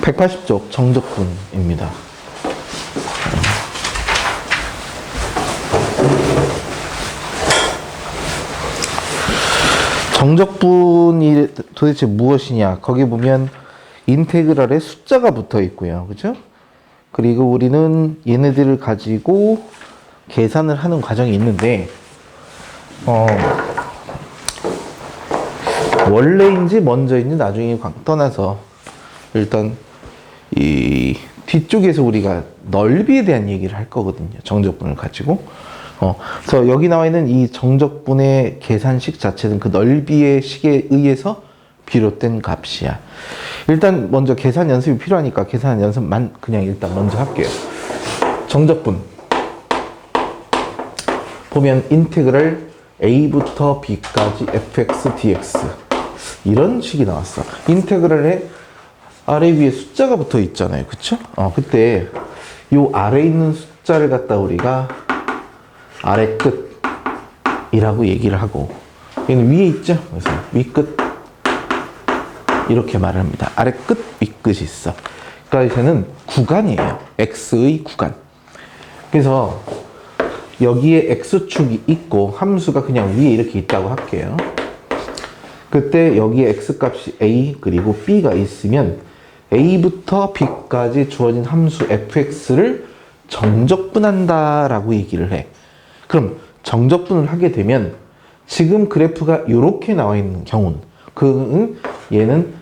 180쪽 정적분입니다. 정적분이 도대체 무엇이냐? 거기 보면 인테그랄에 숫자가 붙어 있고요. 그죠? 그리고 우리는 얘네들을 가지고 계산을 하는 과정이 있는데, 원래인지 먼저인지 나중에 떠나서 일단 이 뒤쪽에서 우리가 넓이에 대한 얘기를 할 거거든요. 정적분을 가지고. 그래서 여기 나와 있는 이 정적분의 계산식 자체는 그 넓이의 식에 의해서 비롯된 값이야. 일단 먼저 계산 연습이 필요하니까 계산 연습만 그냥 일단 먼저 할게요. 정적분 보면 인테그랄 a부터 b까지 fx dx 이런 식이 나왔어. 인테그랄에 아래 위에 숫자가 붙어 있잖아요. 그쵸? 그때 요 아래 있는 숫자를 갖다 우리가 아래 끝이라고 얘기를 하고, 얘는 위에 있죠? 그래서 위 끝 이렇게 말을 합니다. 아래 끝, 위 끝이 있어. 그러니까 이제는 구간이에요. x의 구간. 그래서 여기에 x축이 있고 함수가 그냥 위에 이렇게 있다고 할게요. 그때 여기에 x값이 a 그리고 b가 있으면 a부터 b까지 주어진 함수 fx를 정적분한다라고 얘기를 해. 그럼 정적분을 하게 되면 지금 그래프가 이렇게 나와 있는 경우는 얘는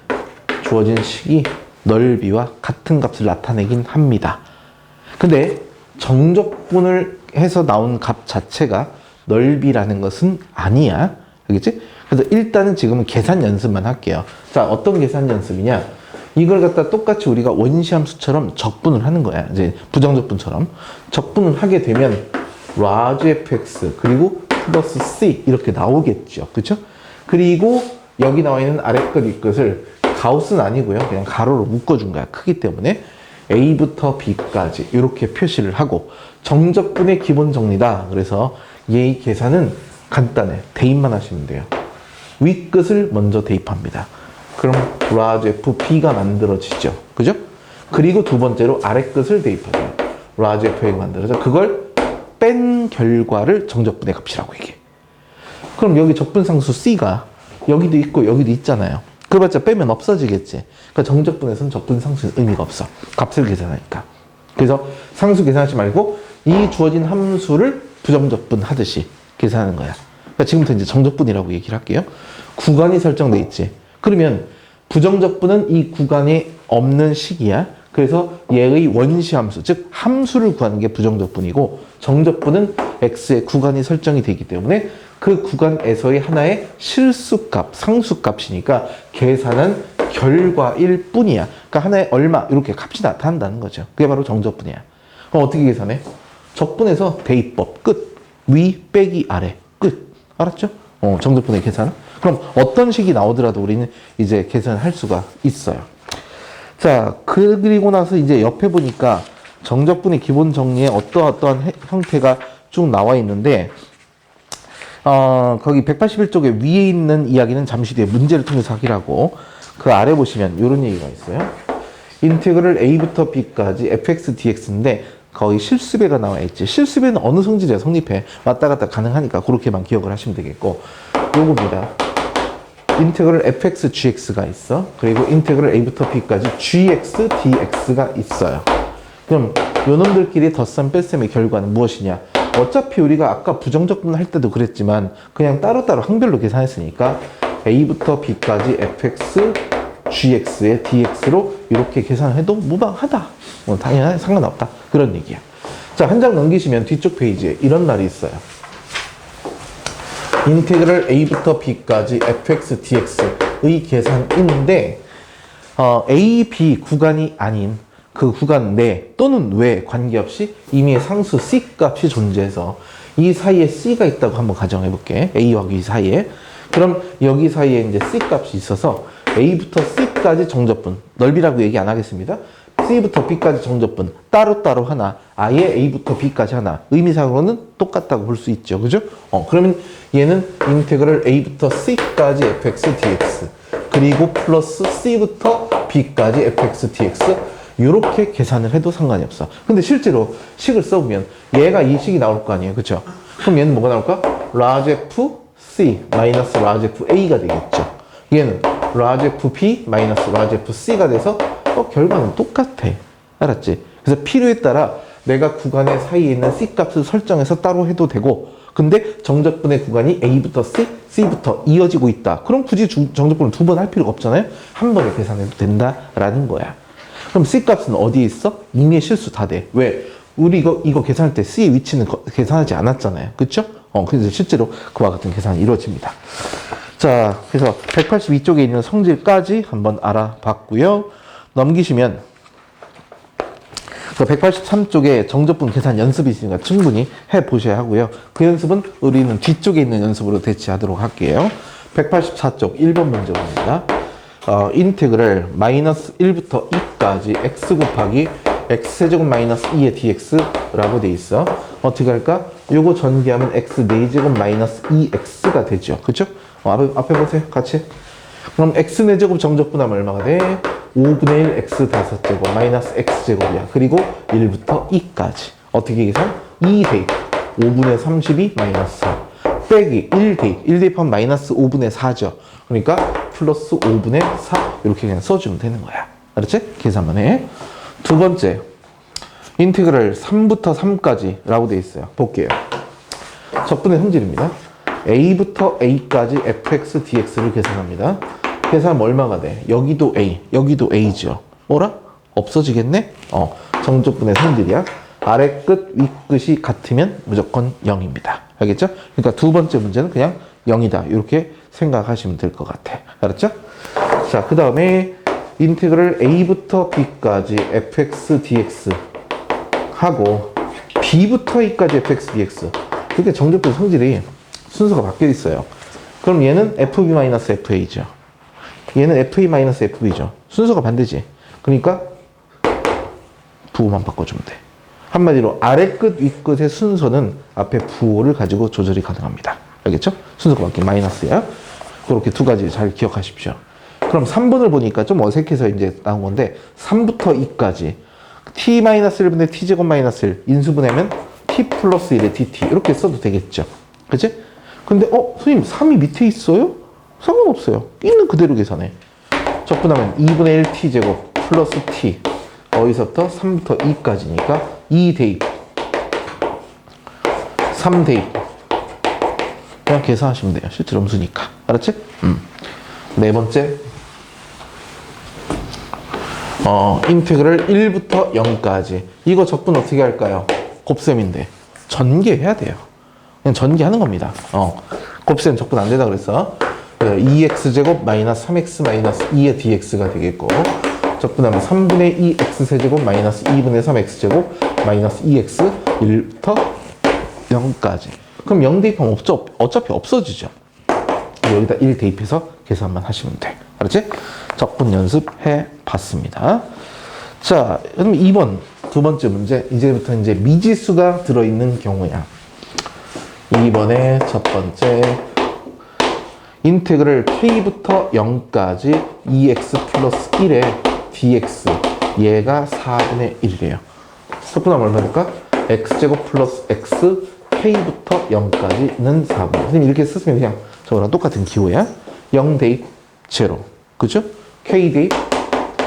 주어진 식이 넓이와 같은 값을 나타내긴 합니다. 근데 정적분을 해서 나온 값 자체가 넓이라는 것은 아니야. 알겠지? 그래서 일단은 지금은 계산 연습만 할게요. 자, 어떤 계산 연습이냐? 이걸 갖다 똑같이 우리가 원시함수처럼 적분을 하는 거야. 이제 부정적분처럼. 적분을 하게 되면 large fx 그리고 플러스 c 이렇게 나오겠죠. 그쵸? 그리고 여기 나와 있는 아래 끝, 위 끝을 가우스는 아니고요. 그냥 가로로 묶어준 거야. 크기 때문에 a부터 b까지 이렇게 표시를 하고 정적분의 기본 정리다. 그래서 이 계산은 간단해. 대입만 하시면 돼요. 위 끝을 먼저 대입합니다. 그럼 large fb가 만들어지죠. 그죠? 그리고 두 번째로 아래 끝을 대입하죠. large fx가 만들어져. 그걸 뺀 결과를 정적분의 값이라고 얘기해. 그럼 여기 적분상수 c가 여기도 있고 여기도 있잖아요. 그래봤자 빼면 없어지겠지. 그러니까 정적분에서는 적분상수는 의미가 없어. 값을 계산하니까. 그래서 상수 계산하지 말고 이 주어진 함수를 부정적분 하듯이 계산하는 거야. 그러니까 지금부터 이제 정적분이라고 얘기를 할게요. 구간이 설정돼 있지. 그러면 부정적분은 이 구간에 없는 식이야. 그래서 얘의 원시함수, 즉 함수를 구하는 게 부정적분이고 정적분은 x의 구간이 설정이 되기 때문에 그 구간에서의 하나의 실수값, 상수값이니까 계산은 결과일 뿐이야. 그러니까 하나의 얼마 이렇게 값이 나타난다는 거죠. 그게 바로 정적분이야. 그럼 어떻게 계산해? 적분에서 대입법 끝, 위 빼기 아래 끝. 알았죠? 정적분의 계산. 그럼 어떤 식이 나오더라도 우리는 이제 계산을 할 수가 있어요. 자, 그리고 나서 이제 옆에 보니까 정적분의 기본 정리에 어떠한 형태가 쭉 나와 있는데, 거기 181쪽에 위에 있는 이야기는 잠시 뒤에 문제를 통해서 하기라고, 그 아래 보시면 이런 얘기가 있어요. 인테그럴 a부터 b까지 fx dx인데 거의 실수배가 나와 있지. 실수배는 어느 성질이야 성립해. 왔다 갔다 가능하니까 그렇게만 기억을 하시면 되겠고, 요겁니다. 인테그럴 fx gx가 있어. 그리고 인테그럴 a부터 b까지 gx dx가 있어요. 그럼 요놈들끼리 덧셈 뺄셈의 결과는 무엇이냐? 어차피 우리가 아까 부정적분 할 때도 그랬지만 그냥 따로따로 항별로 계산했으니까 a부터 b까지 fx gx의 dx로 이렇게 계산해도 무방하다. 당연히 상관없다. 그런 얘기야. 자, 한 장 넘기시면 뒤쪽 페이지에 이런 말이 있어요. 인테그럴 a부터 b까지 fx dx의 계산인데 a, b 구간이 아닌 그 구간 내 또는 외 관계없이 이미 상수 c 값이 존재해서 이 사이에 c가 있다고 한번 가정해 볼게. a와 b 사이에. 그럼 여기 사이에 이제 c 값이 있어서 a부터 c까지 정적분, 넓이라고 얘기 안 하겠습니다. c부터 b까지 정적분 따로따로 하나, 아예 a부터 b까지 하나. 의미상으로는 똑같다고 볼 수 있죠. 그죠? 그러면 얘는 인테그럴 a부터 c까지 fx dx 그리고 플러스 c부터 b까지 fx, dx 이렇게 계산을 해도 상관이 없어. 근데 실제로 식을 써보면 얘가 이 식이 나올 거 아니에요. 그쵸? 그럼 얘는 뭐가 나올까? large f c 마이너스 large f a가 되겠죠. 얘는 large f b 마이너스 large f c가 돼서 결과는 똑같아. 알았지? 그래서 필요에 따라 내가 구간의 사이에 있는 c 값을 설정해서 따로 해도 되고, 근데 정적분의 구간이 a부터 c, c부터 이어지고 있다. 그럼 굳이 정적분을 두 번 할 필요가 없잖아요. 한 번에 계산해도 된다라는 거야. 그럼 c 값은 어디에 있어? 이미의 실수 다 돼. 왜? 우리 이거 계산할 때 c의 위치는 계산하지 않았잖아요. 그쵸? 그래서 실제로 그와 같은 계산이 이루어집니다. 자, 그래서 182쪽에 있는 성질까지 한번 알아봤고요. 넘기시면 183쪽에 정적분 계산 연습이 있으니까 충분히 해보셔야 하고요. 그 연습은 우리는 뒤쪽에 있는 연습으로 대체하도록 할게요. 184쪽 1번 문제 봅니다. 인테그럴 마이너스 1부터 2까지 x 곱하기 x제곱 마이너스 2의 dx라고 돼 있어. 어떻게 할까? 요거 전개하면 x 4제곱 마이너스 2x가 되죠. 그쵸? 앞에 보세요. 같이. 그럼 x 4제곱 정적분하면 얼마가 돼? 5분의 1 x 5제곱 마이너스 x제곱이야. 그리고 1부터 2까지. 어떻게 계산? 2 대입. 5분의 32 마이너스 4. 빼기 1 대입. 1 대입하면 마이너스 5분의 4죠. 그러니까 플러스 5분의 4. 이렇게 그냥 써주면 되는 거야. 알았지? 계산만 해. 두 번째. 인테그럴 3부터 3까지 라고 되어 있어요. 볼게요. 적분의 성질입니다. a부터 a까지 fx dx를 계산합니다. 계산하면 얼마가 돼? 여기도 a, 여기도 a죠. 뭐라? 없어지겠네? 정적분의 성질이야. 아래 끝, 위 끝이 같으면 무조건 0입니다. 알겠죠? 그러니까 두 번째 문제는 그냥 0이다. 이렇게 생각하시면 될 것 같아. 알았죠? 자, 그 다음에 인테그럴 a부터 b까지 fx dx 하고 b부터 a까지 fx dx. 그러니까 정적분 성질이 순서가 바뀌어 있어요. 그럼 얘는 fb-fa죠. 얘는 fa-fb죠. 순서가 반대지. 그러니까 부호만 바꿔주면 돼. 한마디로 아래 끝, 위 끝의 순서는 앞에 부호를 가지고 조절이 가능합니다. 알겠죠? 순서가 바뀐 마이너스야. 그렇게 두 가지 잘 기억하십시오. 그럼 3번을 보니까 좀 어색해서 이제 나온 건데 3부터 2까지 t-1분의 t제곱 마이너스 1 인수분해면 t 플러스 1의 dt 이렇게 써도 되겠죠. 그치? 근데 선생님 3이 밑에 있어요? 상관없어요. 있는 그대로 계산해. 적분하면 2분의 1 t제곱 플러스 t 어디서부터 3부터 2까지니까 2 대입 3 대입 그냥 계산하시면 돼요. 실제로 음수니까. 알았지? 네 번째 인테그럴 1부터 0까지 이거 적분 어떻게 할까요? 곱셈인데 전개해야 돼요. 그냥 전개하는 겁니다. 곱셈 적분 안 되다 그랬어. 2x제곱 마이너스 3x 마이너스 2의 dx가 되겠고 적분하면 3분의 2 x세제곱 마이너스 2분의 3x제곱 마이너스 2x 1부터 0까지. 그럼 0 대입하면 어차피 없어지죠. 여기다 1 대입해서 계산만 하시면 돼. 알았지? 적분 연습해 봤습니다. 자, 그럼 2번 두 번째 문제. 이제부터 이제 미지수가 들어있는 경우야. 2번의 첫 번째 인테그럴 k부터 0까지 2x 플러스 1의 dx 얘가 4분의 1이래요. 적분하면 얼마 될까? x제곱 플러스 x k부터 0까지는 4분. 선생님 이렇게 쓰시면 그냥 저거랑 똑같은 기호야. 0 대입 제로. 그죠? k 대입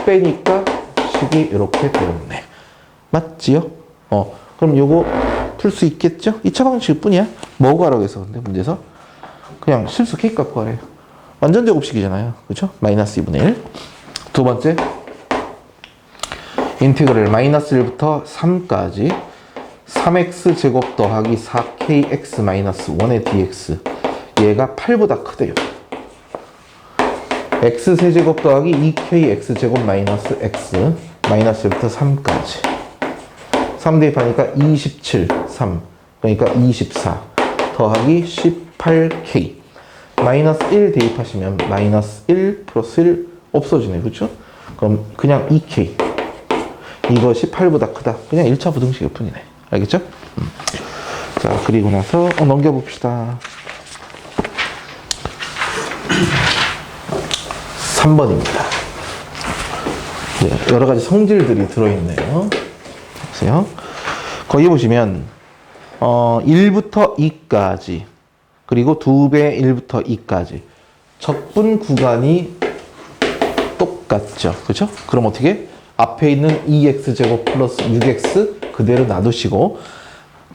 빼니까 식이 이렇게 되었네. 맞지요? 그럼 요거 풀 수 있겠죠? 2차 방식일 뿐이야. 뭐 구하라고 해서 근데 문제에서 그냥 실수 k 값 구하래요. 완전 제곱식이잖아요. 그죠? 마이너스 2분의 1. 두 번째 인테그럴 마이너스 1부터 3까지 3x 제곱 더하기 4kx 마이너스 1의 dx 얘가 8보다 크대요. x 세제곱 더하기 2kx 제곱 마이너스 x 마이너스 1부터 3까지 3 대입하니까 27, 3 그러니까 24 더하기 18k 마이너스 1 대입하시면 마이너스 1 플러스 1 없어지네. 그렇죠? 그럼 그냥 2k 이것이 8보다 크다. 그냥 1차 부등식일 뿐이네. 알겠죠? 자, 그리고 나서 넘겨봅시다. 3번입니다. 네, 여러 가지 성질들이 들어있네요. 보세요. 거기 보시면 1부터 2까지 그리고 2배 1부터 2까지 적분 구간이 똑같죠. 그렇죠? 그럼 어떻게? 앞에 있는 2x제곱 플러스 6x 그대로 놔두시고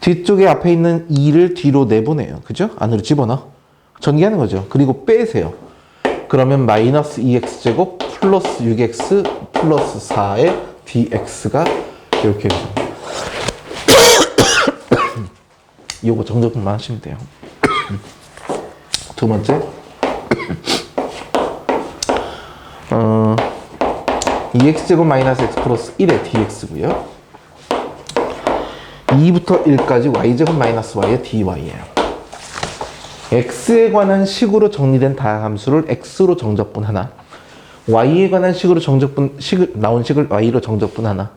뒤쪽에 앞에 있는 2를 뒤로 내보내요. 그죠? 안으로 집어넣어. 전개하는 거죠. 그리고 빼세요. 그러면 마이너스 2x제곱 플러스 6x 플러스 4의 dx가 이렇게 해서 요거 정적분만 하시면 돼요. 두 번째 2x제곱 마이너스 x 플러스 1의 dx고요. 2부터 1까지 y제곱 마이너스 y의 dy예요. x에 관한 식으로 정리된 다함수를 x로 정적분 하나, y에 관한 식으로 나온 식을 y로 정적분 하나.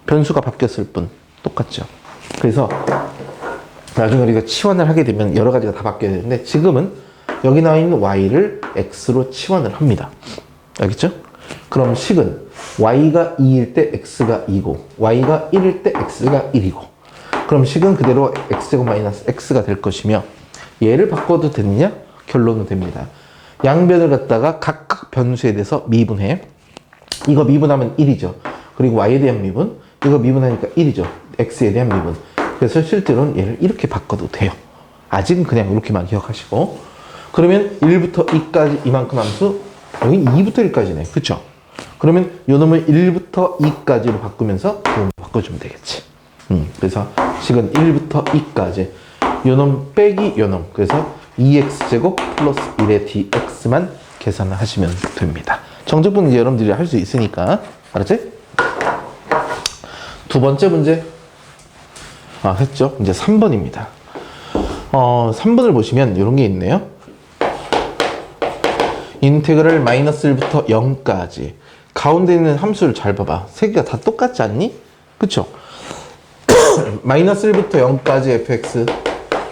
변수가 바뀌었을 뿐 똑같죠. 그래서 나중에 우리가 치환을 하게 되면 여러 가지가 다 바뀌어야 되는데 지금은 여기 나와 있는 y를 x로 치환을 합니다. 알겠죠? 그럼 식은 y가 2일 때 x가 2고 y가 1일 때 x가 1이고 그럼 식은 그대로 x제곱 마이너스 x가 될 것이며 얘를 바꿔도 되느냐? 결론은 됩니다. 양변을 갖다가 각각 변수에 대해서 미분해. 이거 미분하면 1이죠. 그리고 y에 대한 미분, 이거 미분하니까 1이죠. x에 대한 미분. 그래서 실제로는 얘를 이렇게 바꿔도 돼요. 아직은 그냥 이렇게만 기억하시고 그러면 1부터 2까지 이만큼 함수 여기 2부터 1까지네. 그쵸? 그러면 요 놈을 1부터 2까지로 바꾸면서 요 바꿔주면 되겠지. 그래서 식은 1부터 2까지 요놈 빼기 요놈 그래서 2x제곱 플러스 1의 dx만 계산을 하시면 됩니다. 정적분은 이제 여러분들이 할 수 있으니까 알았지? 두 번째 문제 했죠? 이제 3번입니다. 3번을 보시면 이런 게 있네요. 인테그랄 마이너스 1부터 0까지 가운데 있는 함수를 잘 봐봐. 세 개가 다 똑같지 않니? 그쵸? 마이너스 1부터 0까지 fx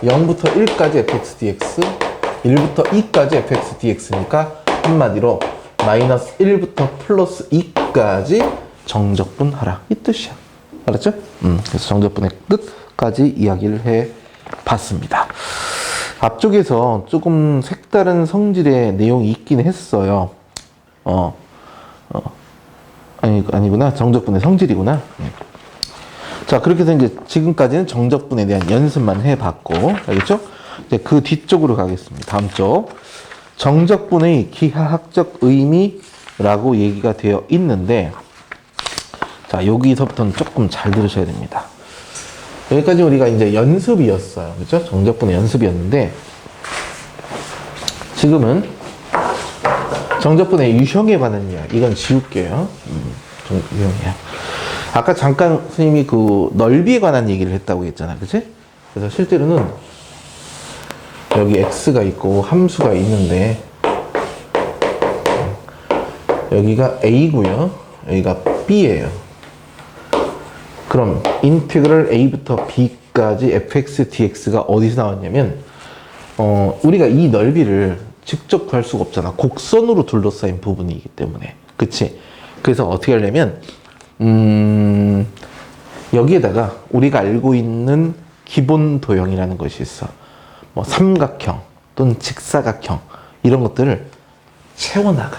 0부터 1까지 fx dx 1부터 2까지 fx dx니까 한마디로 마이너스 1부터 플러스 2까지 정적분하라 이 뜻이야. 알았죠? 그래서 정적분의 끝까지 이야기를 해 봤습니다. 앞쪽에서 조금 색다른 성질의 내용이 있긴 했어요. 아니구나. 정적분의 성질이구나. 자, 그렇게 해서 이제 지금까지는 정적분에 대한 연습만 해봤고, 알겠죠? 이제 그 뒤쪽으로 가겠습니다. 다음 쪽. 정적분의 기하학적 의미라고 얘기가 되어 있는데, 자, 여기서부터는 조금 잘 들으셔야 됩니다. 여기까지 우리가 이제 연습이었어요. 그죠? 정적분의 연습이었는데, 지금은 정적분의 유형에 관한 이야기. 이건 지울게요. 유형이야. 아까 잠깐 선생님이 그 넓이에 관한 얘기를 했다고 했잖아. 그치? 그래서 실제로는 여기 x가 있고 함수가 있는데, 여기가 a고요. 여기가 b예요. 그럼 인테그럴 a부터 b까지 fx dx가 어디서 나왔냐면 우리가 이 넓이를 직접 구할 수가 없잖아. 곡선으로 둘러싸인 부분이기 때문에. 그치? 그래서 어떻게 하려면 여기에다가 우리가 알고 있는 기본 도형이라는 것이 있어. 뭐 삼각형 또는 직사각형 이런 것들을 채워나가.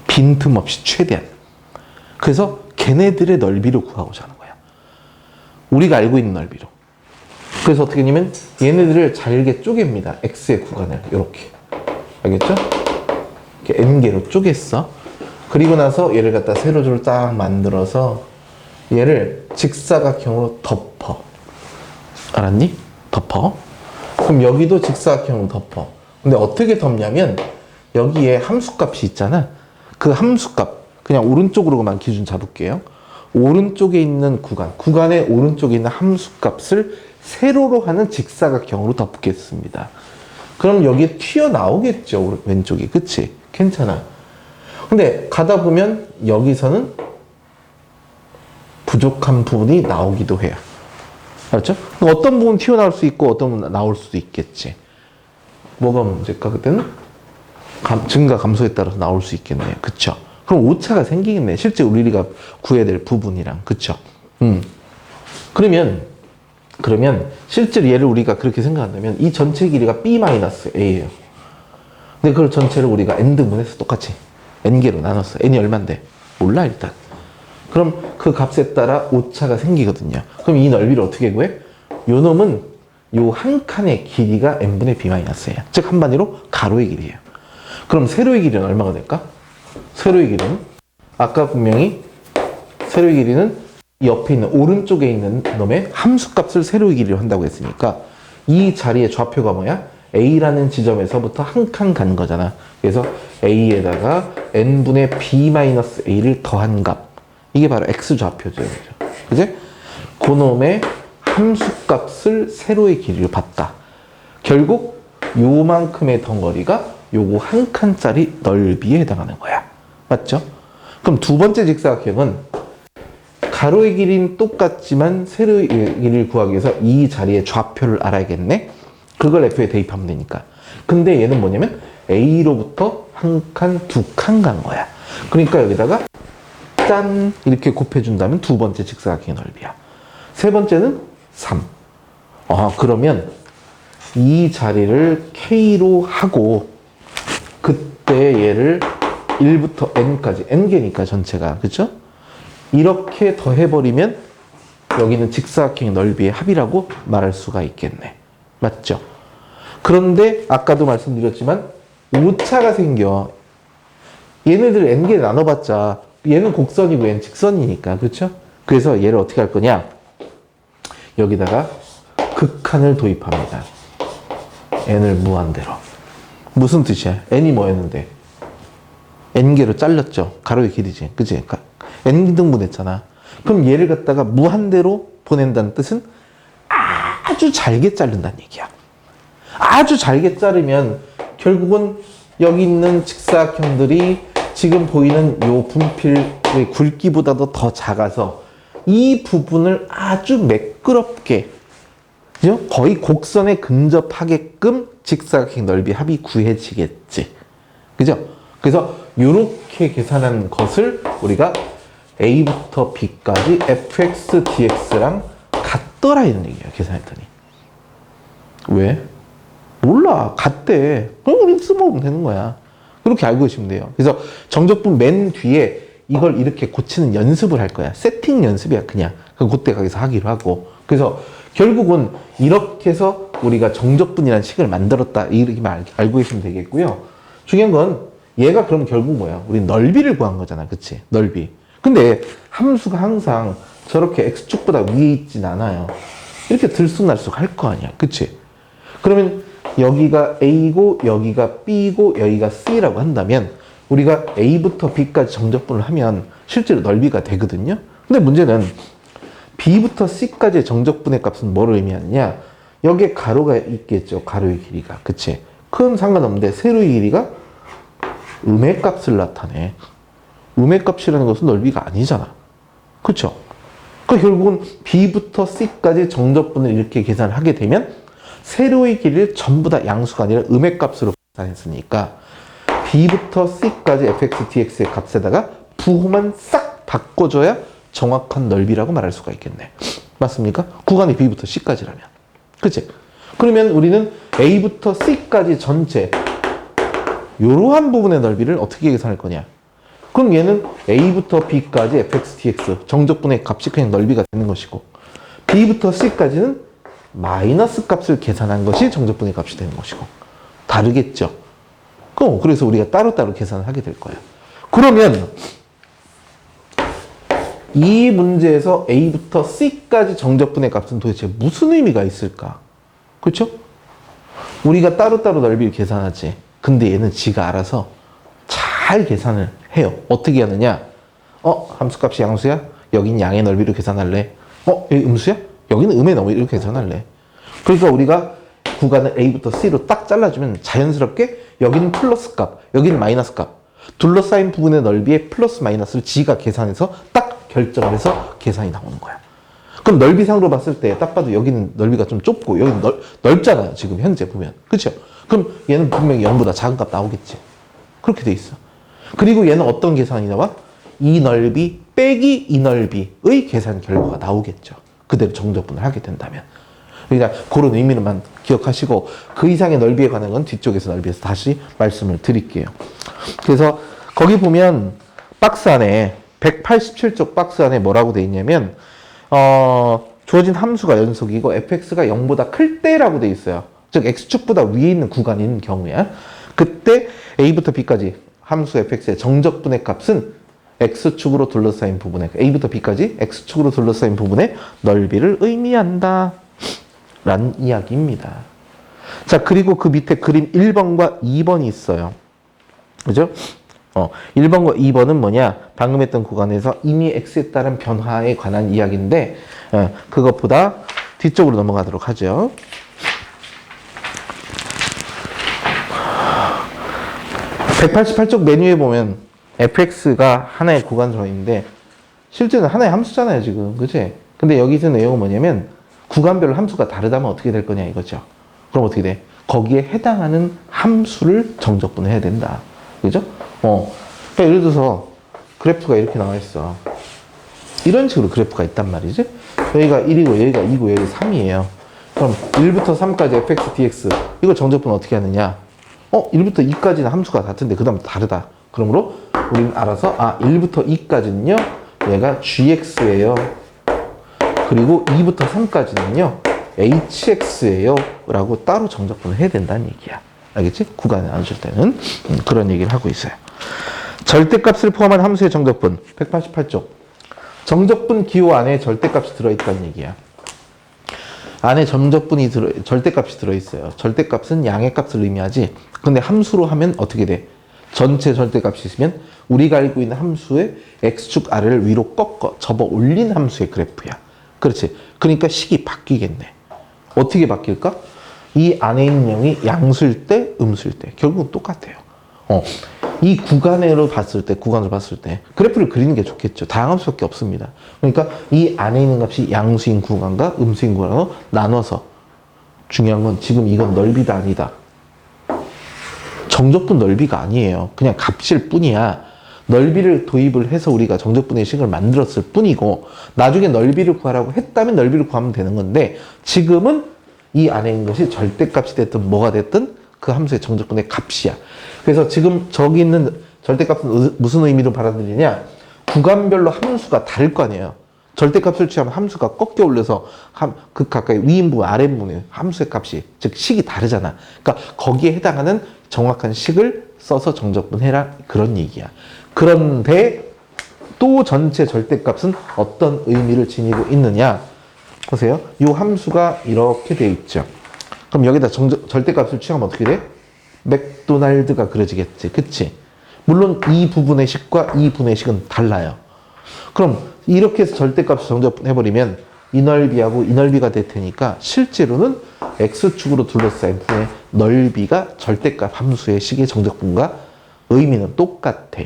빈틈없이 최대한. 그래서 걔네들의 넓이를 구하고자 하는 거야. 우리가 알고 있는 넓이로. 그래서 어떻게 하냐면 얘네들을 잘게 쪼갭니다. x의 구간을 이렇게. 알겠죠? 이렇게 n개로 쪼갰어. 그리고 나서 얘를 갖다 세로줄을 딱 만들어서 얘를 직사각형으로 덮어. 알았니? 덮어. 그럼 여기도 직사각형으로 덮어. 근데 어떻게 덮냐면 여기에 함수값이 있잖아. 그 함수값 그냥 오른쪽으로만 기준 잡을게요. 오른쪽에 있는 구간의 오른쪽에 있는 함수값을 세로로 하는 직사각형으로 덮겠습니다. 그럼 여기에 튀어나오겠죠, 왼쪽이. 그치? 괜찮아. 근데 가다 보면 여기서는 부족한 부분이 나오기도 해요. 알았죠? 어떤 부분 튀어나올 수 있고 어떤 부분 나올 수도 있겠지. 뭐가 문제일까? 그때는 증가 감소에 따라서 나올 수 있겠네요. 그쵸? 그럼 오차가 생기겠네. 실제 우리가 구해야 될 부분이랑. 그쵸? 그러면 실제로 얘를 우리가 그렇게 생각한다면 이 전체 길이가 B-A예요. 근데 그걸 전체를 우리가 n등분해서 똑같이 n개로 나눴어. n이 얼만데? 몰라 일단. 그럼 그 값에 따라 오차가 생기거든요. 그럼 이 넓이를 어떻게 구해? 요 놈은 요 한 칸의 길이가 n분의 B-A예요. 즉 한마디로 가로의 길이에요. 그럼 세로의 길이는 얼마가 될까? 세로의 길이는 아까 분명히 세로의 길이는 옆에 있는 오른쪽에 있는 놈의 함수값을 세로의 길이로 한다고 했으니까 이 자리의 좌표가 뭐야? A라는 지점에서부터 한 칸 간 거잖아. 그래서 A에다가 n분의 B-A를 더한 값. 이게 바로 X좌표죠. 그지? 그놈의 함수값을 세로의 길이로 봤다. 결국 요만큼의 덩어리가 요거 한 칸짜리 넓이에 해당하는 거야. 맞죠? 그럼 두 번째 직사각형은 가로의 길이는 똑같지만 세로의 길이를 구하기 위해서 이 자리의 좌표를 알아야겠네? 그걸 F에 대입하면 되니까. 근데 얘는 뭐냐면 A로부터 한 칸, 두 칸 간 거야. 그러니까 여기다가 짠! 이렇게 곱해준다면 두 번째 직사각형의 넓이야. 세 번째는 3. 그러면 이 자리를 K로 하고 그때 얘를 1부터 n까지, n개니까 전체가. 그쵸? 이렇게 더해버리면 여기는 직사각형의 넓이의 합이라고 말할 수가 있겠네. 맞죠? 그런데 아까도 말씀드렸지만 오차가 생겨. 얘네들 n개 나눠봤자 얘는 곡선이고 얘는 직선이니까. 그렇죠? 그래서 얘를 어떻게 할 거냐? 여기다가 극한을 도입합니다. n을 무한대로. 무슨 뜻이야? n이 뭐였는데? n개로 잘렸죠. 가로의 길이지. 그치? n등분했잖아. 그럼 얘를 갖다가 무한대로 보낸다는 뜻은 아주 잘게 자른다는 얘기야. 아주 잘게 자르면 결국은 여기 있는 직사각형들이 지금 보이는 요 분필의 굵기보다도 더 작아서 이 부분을 아주 매끄럽게, 그죠? 거의 곡선에 근접하게끔 직사각형 넓이 합이 구해지겠지. 그죠? 그래서 이렇게 계산한 것을 우리가 A부터 B까지 fx, dx랑 같더라 이런 얘기예요. 계산했더니. 왜? 몰라. 같대. 그럼 우린 써먹으면 되는 거야. 그렇게 알고 계시면 돼요. 그래서 정적분 맨 뒤에 이걸 이렇게 고치는 연습을 할 거야. 세팅 연습이야 그냥. 그때 가서 하기로 하고. 그래서 결국은 이렇게 해서 우리가 정적분이라는 식을 만들었다 이렇게 알고 계시면 되겠고요. 중요한 건 얘가 그럼 결국 뭐야? 우리 넓이를 구한 거잖아. 그치? 넓이. 근데 함수가 항상 저렇게 x축보다 위에 있진 않아요. 이렇게 들쑥날쑥 할 거 아니야. 그치? 그러면 여기가 A고 여기가 B고 여기가 C라고 한다면 우리가 A부터 B까지 정적분을 하면 실제로 넓이가 되거든요. 근데 문제는 B부터 C까지의 정적분의 값은 뭐를 의미하느냐? 여기에 가로가 있겠죠. 가로의 길이가. 그치? 그건 상관없는데 세로의 길이가 음의 값을 나타내. 음의 값이라는 것은 넓이가 아니잖아. 그쵸? 그러니까 결국은 B부터 C까지 정적분을 이렇게 계산을 하게 되면 세로의 길이를 전부 다 양수가 아니라 음의 값으로 계산했으니까 B부터 C까지 fx, dx의 값에다가 부호만 싹 바꿔줘야 정확한 넓이라고 말할 수가 있겠네. 맞습니까? 구간이 B부터 C까지라면. 그치? 그러면 우리는 A부터 C까지 전체 이러한 부분의 넓이를 어떻게 계산할 거냐? 그럼 얘는 A부터 B까지 fx, dx 정적분의 값이 그냥 넓이가 되는 것이고 B부터 C까지는 마이너스 값을 계산한 것이 정적분의 값이 되는 것이고 다르겠죠? 그래서 우리가 따로따로 계산을 하게 될 거예요. 그러면 이 문제에서 A부터 C까지 정적분의 값은 도대체 무슨 의미가 있을까? 그렇죠? 우리가 따로따로 넓이를 계산하지. 근데 얘는 지가 알아서 잘 계산을 해요. 어떻게 하느냐? 함수값이 양수야? 여긴 양의 넓이로 계산할래? 여기 음수야? 여기는 음의 넓이로 계산할래? 그러니까 우리가 구간을 A부터 C로 딱 잘라주면 자연스럽게 여기는 플러스 값, 여기는 마이너스 값. 둘러싸인 부분의 넓이의 플러스 마이너스를 지가 계산해서 딱 결정을 해서 계산이 나오는 거야. 그럼 넓이상으로 봤을 때 딱 봐도 여기는 넓이가 좀 좁고 여기는 넓잖아요. 지금 현재 보면. 그렇죠? 그럼 얘는 분명히 0보다 작은 값 나오겠지. 그렇게 돼 있어. 그리고 얘는 어떤 계산이 나와? 이 넓이 빼기 이 넓이의 계산 결과가 나오겠죠. 그대로 정적분을 하게 된다면. 그러니까 그런 의미로만 기억하시고 그 이상의 넓이에 관한 건 뒤쪽에서 넓이에서 다시 말씀을 드릴게요. 그래서 거기 보면 박스 안에 187쪽 박스 안에 뭐라고 돼 있냐면 주어진 함수가 연속이고 fx가 0보다 클 때라고 돼 있어요. 즉 x축보다 위에 있는 구간인 경우야. 그때 a부터 b까지 함수 fx의 정적분의 값은 x축으로 둘러싸인 부분의 a부터 b까지 x축으로 둘러싸인 부분의 넓이를 의미한다 라는 이야기입니다. 자, 그리고 그 밑에 그림 1번과 2번이 있어요. 그죠? 1번과 2번은 뭐냐? 방금 했던 구간에서 이미 x에 따른 변화에 관한 이야기인데 그것보다 뒤쪽으로 넘어가도록 하죠. (188쪽) 메뉴에 보면 fx가 하나의 구간 들어있는데 실제는 하나의 함수잖아요 지금, 그치? 근데 여기서 내용은 뭐냐면 구간별로 함수가 다르다면 어떻게 될 거냐 이거죠. 그럼 어떻게 돼? 거기에 해당하는 함수를 정적분해야 된다, 그죠? 그러니까 예를 들어서 그래프가 이렇게 나와 있어. 이런 식으로 그래프가 있단 말이지. 여기가 1이고 여기가 2고 여기가 3이에요. 그럼 1부터 3까지 fx, dx 이거 정적분 어떻게 하느냐? 1부터 2까지는 함수가 같은데 그 다음 다르다. 그러므로 우리는 알아서 1부터 2까지는요 얘가 gx예요. 그리고 2부터 3까지는요 hx예요 라고 따로 정적분을 해야 된다는 얘기야. 알겠지? 구간에 나눠줄 때는 그런 얘기를 하고 있어요. 절대값을 포함한 함수의 정적분 188쪽. 정적분 기호 안에 절대값이 들어있다는 얘기야. 안에 절대값이 들어있어요. 절대값은 양의 값을 의미하지. 근데 함수로 하면 어떻게 돼? 전체 절대값이 있으면 우리가 알고 있는 함수의 x축 아래를 위로 꺾어 접어 올린 함수의 그래프야. 그렇지? 그러니까 식이 바뀌겠네. 어떻게 바뀔까? 이 안에 있는 영이 양수일 때, 음수일 때 결국은 똑같아요. 이 구간으로 봤을 때 그래프를 그리는 게 좋겠죠. 다양한 수밖에 없습니다. 그러니까 이 안에 있는 값이 양수인 구간과 음수인 구간으로 나눠서, 중요한 건 지금 이건 넓이다 아니다. 정적분 넓이가 아니에요. 그냥 값일 뿐이야. 넓이를 도입을 해서 우리가 정적분의 식을 만들었을 뿐이고 나중에 넓이를 구하라고 했다면 넓이를 구하면 되는 건데 지금은 이 안에 있는 것이 절대값이 됐든 뭐가 됐든 그 함수의 정적분의 값이야. 그래서 지금 저기 있는 절대값은 무슨 의미로 받아들이냐? 구간별로 함수가 다를 거 아니에요. 절대값을 취하면 함수가 꺾여 올려서 그 가까이 위인부분, 아랫부분의 함수의 값이, 즉 식이 다르잖아. 그러니까 거기에 해당하는 정확한 식을 써서 정적분해라, 그런 얘기야. 그런데 또 전체 절대값은 어떤 의미를 지니고 있느냐? 보세요. 이 함수가 이렇게 돼 있죠. 그럼 여기다 절대값을 취하면 어떻게 돼? 맥도날드가 그려지겠지. 그치? 물론 이 부분의 식과 이 부분의 식은 달라요. 그럼 이렇게 해서 절대값을 정적분해버리면 이 넓이하고 이 넓이가 될 테니까 실제로는 x축으로 둘러싸인 부분의 넓이가 절대값 함수의 식의 정적분과 의미는 똑같아.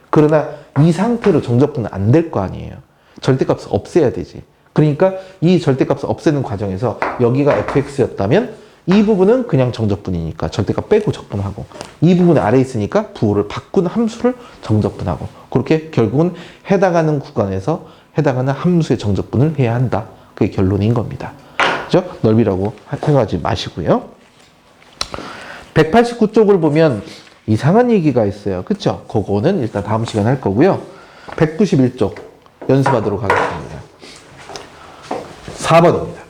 그러나 이 상태로 정적분은 안 될 거 아니에요. 절대값을 없애야 되지. 그러니까 이 절대값을 없애는 과정에서 여기가 fx였다면 이 부분은 그냥 정적분이니까 절대값 빼고 적분하고, 이 부분에 아래에 있으니까 부호를 바꾼 함수를 정적분하고, 그렇게 결국은 해당하는 구간에서 해당하는 함수의 정적분을 해야 한다. 그게 결론인 겁니다. 그죠? 넓이라고 생각하지 마시고요. 189쪽을 보면 이상한 얘기가 있어요. 그쵸? 그거는 일단 다음 시간에 할 거고요. 191쪽 연습하도록 하겠습니다. 4번입니다.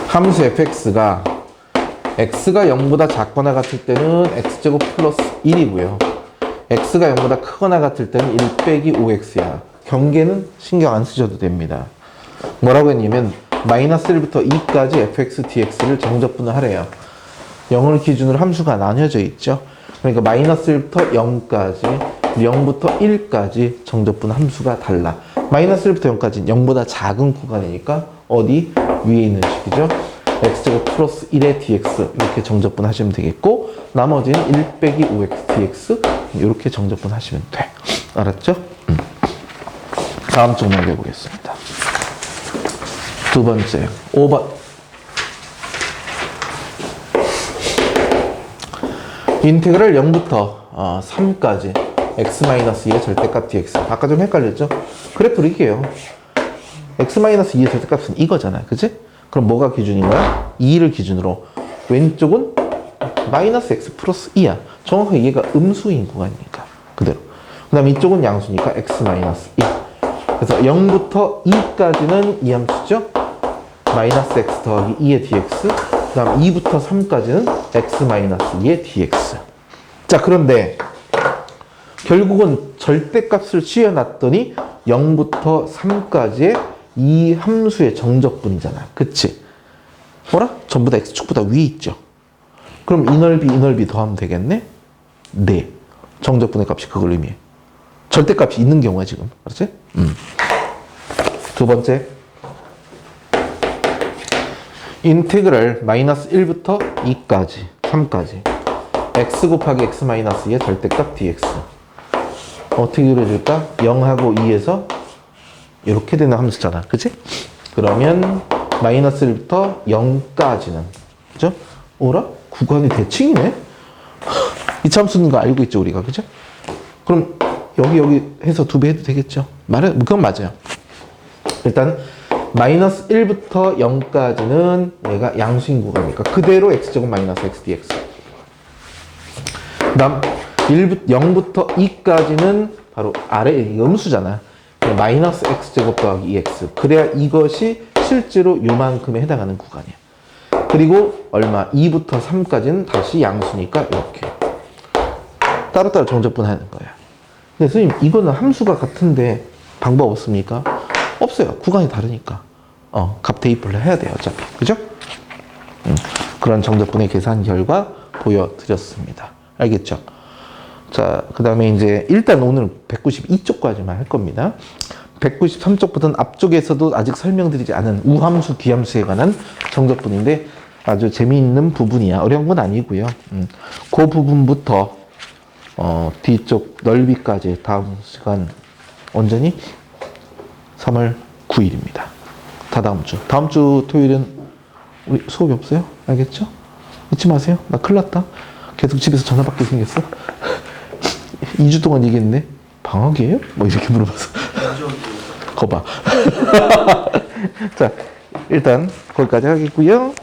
함수 fx가 x가 0보다 작거나 같을 때는 x제곱 플러스 1이고요. x가 0보다 크거나 같을 때는 1 빼기 5x야. 경계는 신경 안 쓰셔도 됩니다. 뭐라고 했냐면 마이너스 1부터 2까지 fx, dx를 정적분을 하래요. 0을 기준으로 함수가 나뉘어져 있죠. 그러니까 마이너스 1부터 0까지, 0부터 1까지 정적분 함수가 달라. 마이너스 1부터 0까지는 0보다 작은 구간이니까 어디? 위에 있는 식이죠. x제곱 플러스 1의 dx 이렇게 정적분 하시면 되겠고, 나머지는 1 빼기 5x dx 이렇게 정적분 하시면 돼. 알았죠? 다음 쪽 넘겨보겠습니다. 두 번째 5번. 인테그랄 0부터 3까지 x-2의 절대값 dx. 아까 좀 헷갈렸죠? 그래프를 이게요. x-2의 절대값은 이거잖아요. 그치? 그럼 뭐가 기준인 거야? 2를 기준으로. 왼쪽은 마이너스 x 플러스 2야. 정확하게 얘가 음수인 구간이니까. 그대로. 그 다음에 이쪽은 양수니까 x-2. 그래서 0부터 2까지는 이 함수죠? 마이너스 x 더하기 2의 dx. 그 다음 2부터 3까지는 x-2의 dx. 자, 그런데 결국은 절대값을 취해놨더니 0부터 3까지의 이 함수의 정적분이잖아. 그치? 뭐라? 전부 다 x축보다 위에 있죠. 그럼 이 넓이 더하면 되겠네? 네. 정적분의 값이 그걸 의미해. 절대값이 있는 경우야 지금. 그렇지? 두 번째. 인테그랄 마이너스 1부터 2까지 3까지 x 곱하기 x-2의 절대값 dx. 어떻게 그려줄까? 0하고 2에서 이렇게 되는 함수잖아. 그치? 그러면 마이너스 1부터 0까지는 그죠? 오라? 구간이 대칭이네? 이 참수는 거 알고 있죠 우리가. 그죠? 그럼 여기 해서 2배 해도 되겠죠? 그건 맞아요. 일단 마이너스 1부터 0까지는 얘가 양수인 구간이니까 그대로 x제곱 마이너스 x dx. 그 다음 0부터 2까지는 바로 아래 음수잖아. 마이너스 x제곱 더하기 2x. 그래야 이것이 실제로 요만큼에 해당하는 구간이야. 그리고 얼마? 2부터 3까지는 다시 양수니까 이렇게. 따로따로 정적분 하는 거야. 근데 선생님 이거는 함수가 같은데 방법 없습니까? 없어요. 구간이 다르니까. 값 대입을 해야 돼요. 어차피. 그죠? 그런 정적분의 계산 결과 보여드렸습니다. 알겠죠? 자, 그 다음에 이제 일단 오늘 192쪽까지만 할 겁니다. 193쪽부터는 앞쪽에서도 아직 설명드리지 않은 우함수, 귀함수에 관한 정적분인데 아주 재미있는 부분이야. 어려운 건 아니고요. 그 부분부터 뒤쪽 넓이까지 다음 시간 언제니? 3월 9일입니다. 다다음 주. 다음 주 토요일은 우리 수업이 없어요? 알겠죠? 잊지 마세요. 나 큰일 났다. 계속 집에서 전화 받게 생겼어. 2주 동안 얘기했네. 방학이에요? 뭐 이렇게 물어봐서. 거봐. 자, 일단 거기까지 하겠고요.